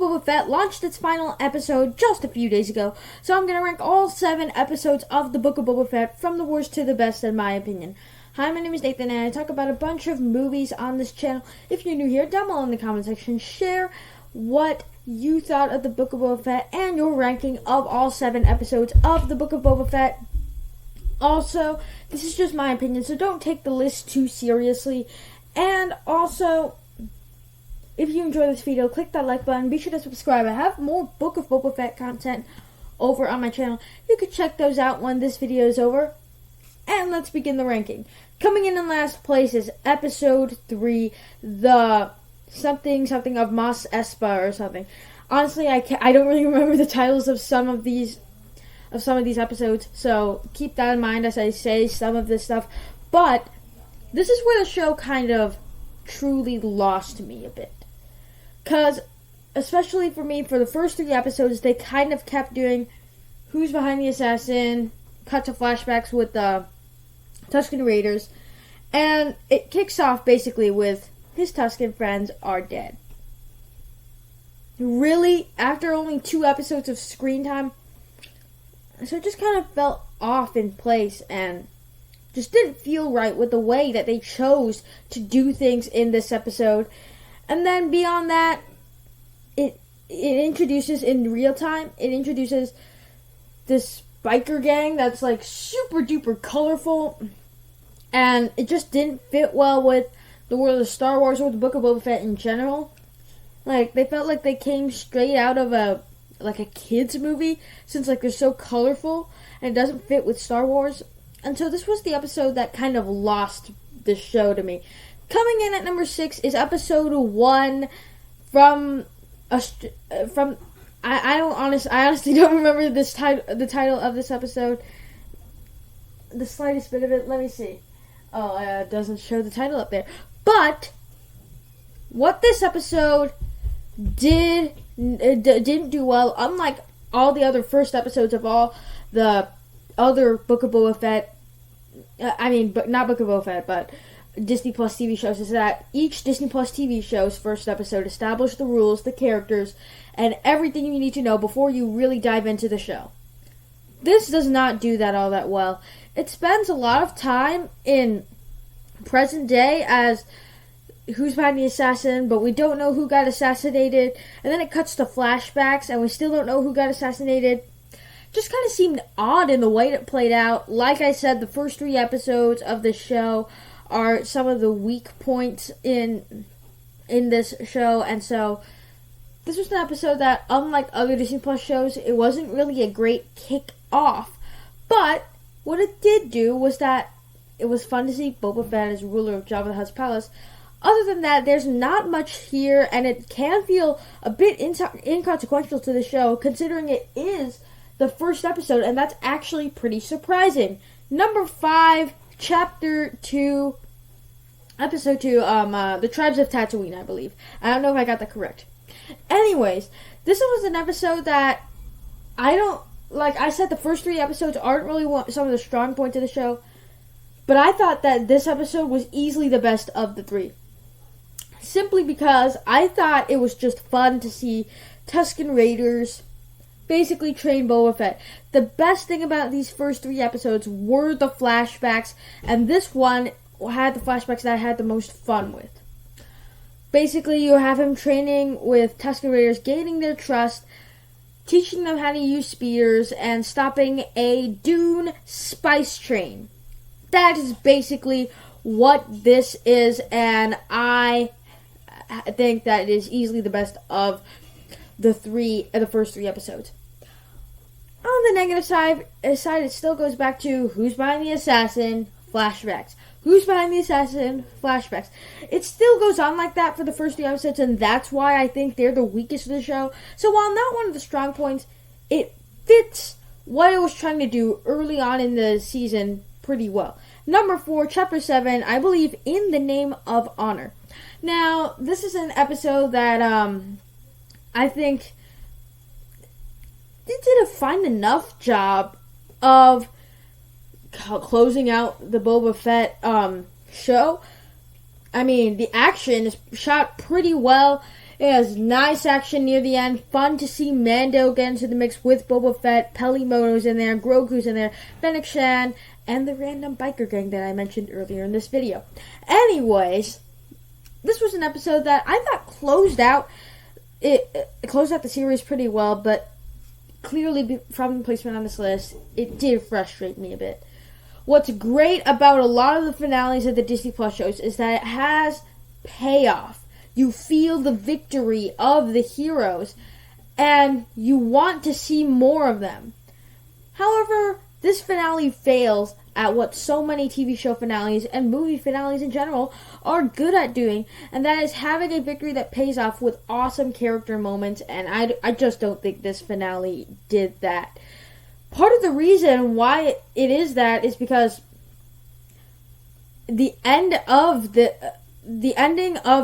Boba Fett launched its final episode just a few days ago, so I'm going to rank all 7 episodes of the Book of Boba Fett from the worst to the best in my opinion. Hi, my name is Nathan, and I talk about a bunch of movies on this channel. If you're new here, down below in the comment section, share what you thought of the Book of Boba Fett and your ranking of all 7 episodes of the Book of Boba Fett. Also, this is just my opinion, so don't take the list too seriously. And also, if you enjoy this video, click that like button. Be sure to subscribe. I have more Book of Boba Fett content over on my channel. You can check those out when this video is over. And let's begin the ranking. Coming in last place is Episode 3, the something of Mos Espa or something. Honestly, I don't really remember the titles of some of these episodes, so keep that in mind as I say some of this stuff. But this is where the show kind of truly lost me a bit. Because, especially for me, for the first 3 episodes, they kind of kept doing who's behind the assassin, cut to flashbacks with the Tusken Raiders, and it kicks off basically with his Tusken friends are dead. Really, after only 2 episodes of screen time, so it just kind of felt off in place and just didn't feel right with the way that they chose to do things in this episode. And then beyond that, it introduces in real time, it introduces this biker gang that's like super duper colorful, and it just didn't fit well with the world of Star Wars or the Book of Boba Fett in general. Like, they felt like they came straight out of a kid's movie, since like they're so colorful and it doesn't fit with Star Wars. And so this was the episode that kind of lost the show to me. Coming in at number 6 is episode 1 I honestly don't remember the title of this episode. The slightest bit of it. Let me see. Oh, it doesn't show the title up there. But what this episode didn't do well, unlike all the other first episodes of all the other Book of Boba Fett, not Book of Boba Fett, but Disney Plus TV shows, is that each Disney Plus TV show's first episode established the rules, the characters, and everything you need to know before you really dive into the show. This does not do that all that well. It spends a lot of time in present day as who's behind the assassin, but we don't know who got assassinated, and then it cuts to flashbacks and we still don't know who got assassinated. Just kind of seemed odd in the way it played out. Like I said, the first 3 episodes of the show are some of the weak points in this show, and so this was an episode that, unlike other Disney Plus shows, it wasn't really a great kick-off. But what it did do was that it was fun to see Boba Fett as ruler of Jabba the Hutt's palace. Other than that, there's not much here, and it can feel a bit inconsequential to the show, considering it is the first episode, and that's actually pretty surprising. Number 5, Chapter 2, Episode 2, The Tribes of Tatooine, I believe. I don't know if I got that correct. Anyways, this was an episode that like I said, the first 3 episodes aren't really some of the strong points of the show, but I thought that this episode was easily the best of the 3. Simply because I thought it was just fun to see Tusken Raiders basically train Boba Fett. The best thing about these first 3 episodes were the flashbacks, and this one had the flashbacks that I had the most fun with. Basically, you have him training with Tusken Raiders, gaining their trust, teaching them how to use spears, and stopping a Dune spice train. That is basically what this is, and I think that it is easily the best of the first 3 episodes. On the negative side, it still goes back to who's behind the assassin, flashbacks. Who's behind the assassin, flashbacks. It still goes on like that for the first 3 episodes, and that's why I think they're the weakest of the show. So while not one of the strong points, it fits what it was trying to do early on in the season pretty well. Number 4, Chapter 7, I believe, In the Name of Honor. Now, this is an episode that I think they did a fine enough job of closing out the Boba Fett show. I mean, the action is shot pretty well. It has nice action near the end. Fun to see Mando get into the mix with Boba Fett. Peli Motto's in there. Grogu's in there. Fennec Shand. And the random biker gang that I mentioned earlier in this video. Anyways, this was an episode that I thought closed out the series pretty well, but clearly from the placement on this list, it did frustrate me a bit. What's great about a lot of the finales of the Disney Plus shows is that it has payoff. You feel the victory of the heroes, and you want to see more of them. However, this finale fails at what so many TV show finales and movie finales in general are good at doing, and that is having a victory that pays off with awesome character moments, and I just don't think this finale did that. Part of the reason why it is that is because the ending of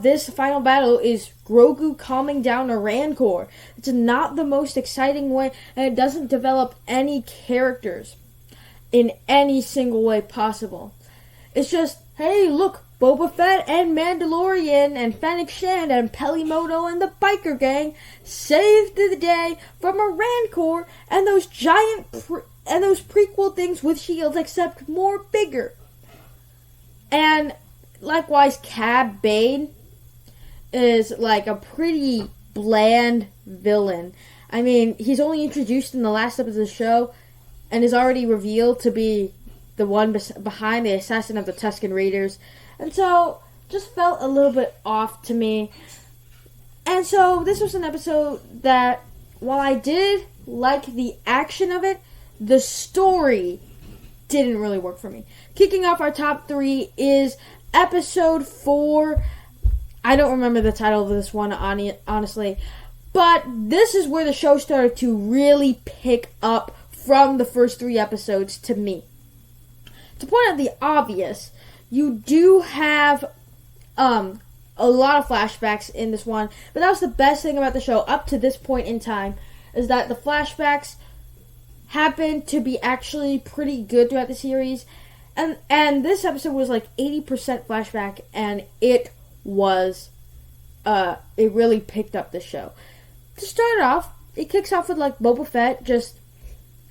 this final battle is Grogu calming down a Rancor. It's not the most exciting way, and it doesn't develop any characters in any single way possible. It's just, hey, look, Boba Fett and Mandalorian and Fennec Shand and Peli Motto and the biker gang saved the day from a Rancor and those giant and those prequel things with shields, except more bigger. And likewise, Cad Bane is like a pretty bland villain. I mean, he's only introduced in the last episode of the show and is already revealed to be the one behind the assassin of the Tusken Raiders. And so, just felt a little bit off to me. And so, this was an episode that, while I did like the action of it, the story didn't really work for me. Kicking off our top 3 is episode 4. I don't remember the title of this one, honestly. But this is where the show started to really pick up from the first 3 episodes to me. To point out the obvious, you do have a lot of flashbacks in this one, but that was the best thing about the show up to this point in time, is that the flashbacks happened to be actually pretty good throughout the series, and this episode was like 80% flashback, and it really picked up the show. To start off, it kicks off with like Boba Fett just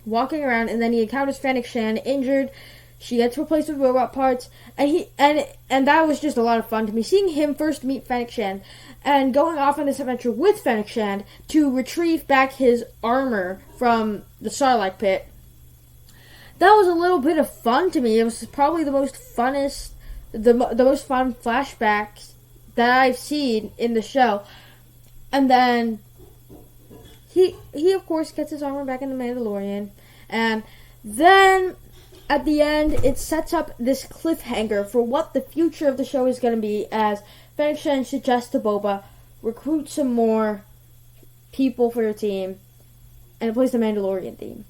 walking around, and then he encounters Fennec Shand injured. She gets replaced with robot parts, and that was just a lot of fun to me. Seeing him first meet Fennec Shand, and going off on this adventure with Fennec Shand to retrieve back his armor from the Sarlacc pit. That was a little bit of fun to me. It was probably the most fun flashbacks that I've seen in the show. And then he of course gets his armor back in the Mandalorian, and then at the end, it sets up this cliffhanger for what the future of the show is going to be, as Fennec Shand suggests to Boba, recruit some more people for your team, and it plays the Mandalorian theme.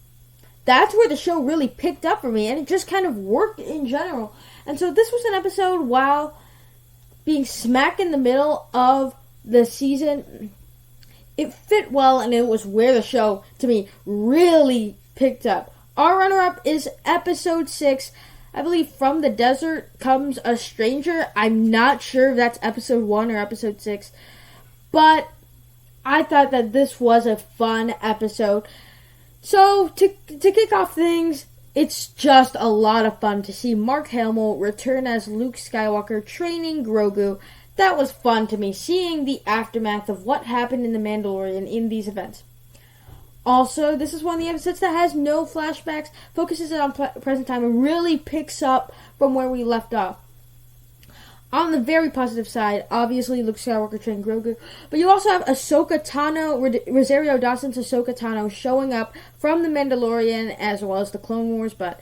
That's where the show really picked up for me, and it just kind of worked in general. And so this was an episode, while being smack in the middle of the season, it fit well, and it was where the show, to me, really picked up. Our runner-up is episode 6. I believe From the Desert Comes a Stranger. I'm not sure if that's episode 1 or episode 6. But I thought that this was a fun episode. So, to kick off things, it's just a lot of fun to see Mark Hamill return as Luke Skywalker training Grogu. That was fun to me, seeing the aftermath of what happened in The Mandalorian in these events. Also, this is one of the episodes that has no flashbacks, focuses on present time, and really picks up from where we left off. On the very positive side, obviously Luke Skywalker trained Grogu, but you also have Ahsoka Tano, Rosario Dawson's Ahsoka Tano, showing up from The Mandalorian as well as the Clone Wars, but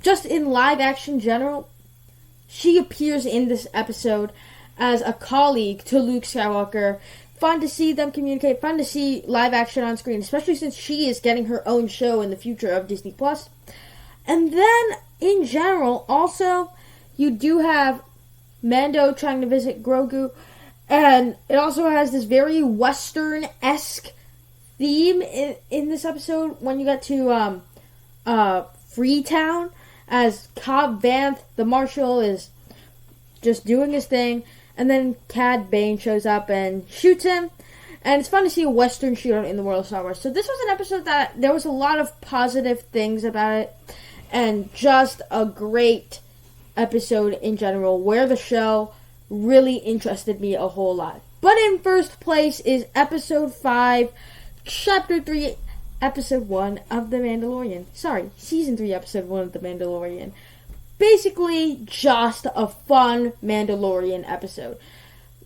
just in live action general, she appears in this episode as a colleague to Luke Skywalker. Fun to see them communicate, fun to see live action on screen, especially since she is getting her own show in the future of Disney+. And then, in general, also, you do have Mando trying to visit Grogu, and it also has this very Western-esque theme in this episode when you get to Freetown, as Cobb Vanth, the Marshal, is just doing his thing. And then Cad Bane shows up and shoots him. And it's fun to see a Western shootout in the world of Star Wars. So this was an episode that there was a lot of positive things about it. And just a great episode in general, where the show really interested me a whole lot. But in first place is Episode 5, Chapter 3, Episode 1 of The Mandalorian. Sorry, Season 3, Episode 1 of The Mandalorian. Basically, just a fun Mandalorian episode.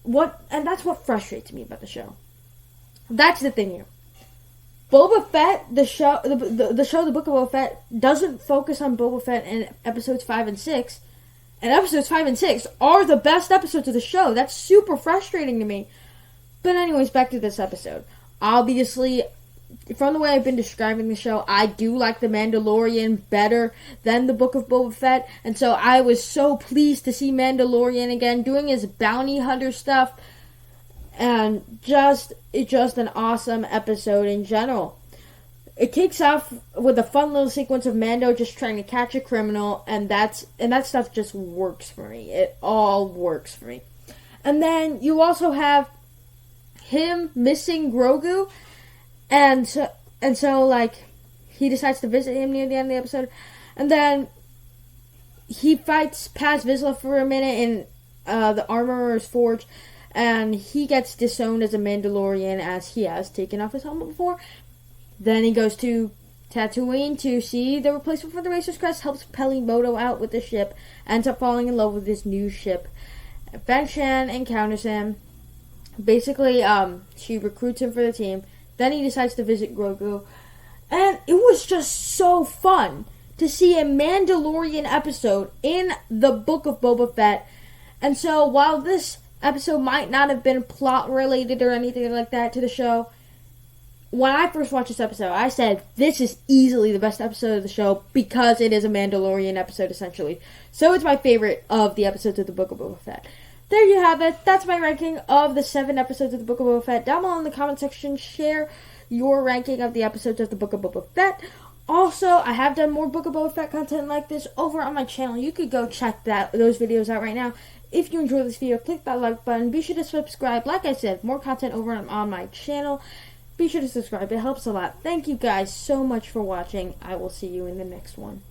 And that's what frustrates me about the show. That's the thing here. Boba Fett, the show, the Book of Boba Fett, doesn't focus on Boba Fett in episodes 5 and 6. And episodes 5 and 6 are the best episodes of the show. That's super frustrating to me. But anyways, back to this episode. Obviously, from the way I've been describing the show, I do like The Mandalorian better than the Book of Boba Fett. And so I was so pleased to see Mandalorian again doing his bounty hunter stuff. And it's just an awesome episode in general. It kicks off with a fun little sequence of Mando just trying to catch a criminal, and that stuff just works for me. It all works for me. And then you also have him missing Grogu, and so like he decides to visit him near the end of the episode, and then he fights past Vizsla for a minute in the Armorer's Forge, and he gets disowned as a Mandalorian as he has taken off his helmet before. Then he goes to Tatooine to see the replacement for the Racer's Crest, helps Peli Motto out with the ship, ends up falling in love with his new ship. Fennec Shand encounters him. Basically, she recruits him for the team. Then he decides to visit Grogu. And it was just so fun to see a Mandalorian episode in the Book of Boba Fett. And so, while this episode might not have been plot related or anything like that to the show, when I first watched this episode, I said, this is easily the best episode of the show because it is a Mandalorian episode, essentially. So it's my favorite of the episodes of the Book of Boba Fett. There you have it. That's my ranking of the 7 episodes of the Book of Boba Fett. Down below in the comment section, share your ranking of the episodes of the Book of Boba Fett. Also, I have done more Book of Boba Fett content like this over on my channel. You could go check those videos out right now. If you enjoyed this video, click that like button. Be sure to subscribe. Like I said, more content over on my channel. Be sure to subscribe. It helps a lot. Thank you guys so much for watching. I will see you in the next one.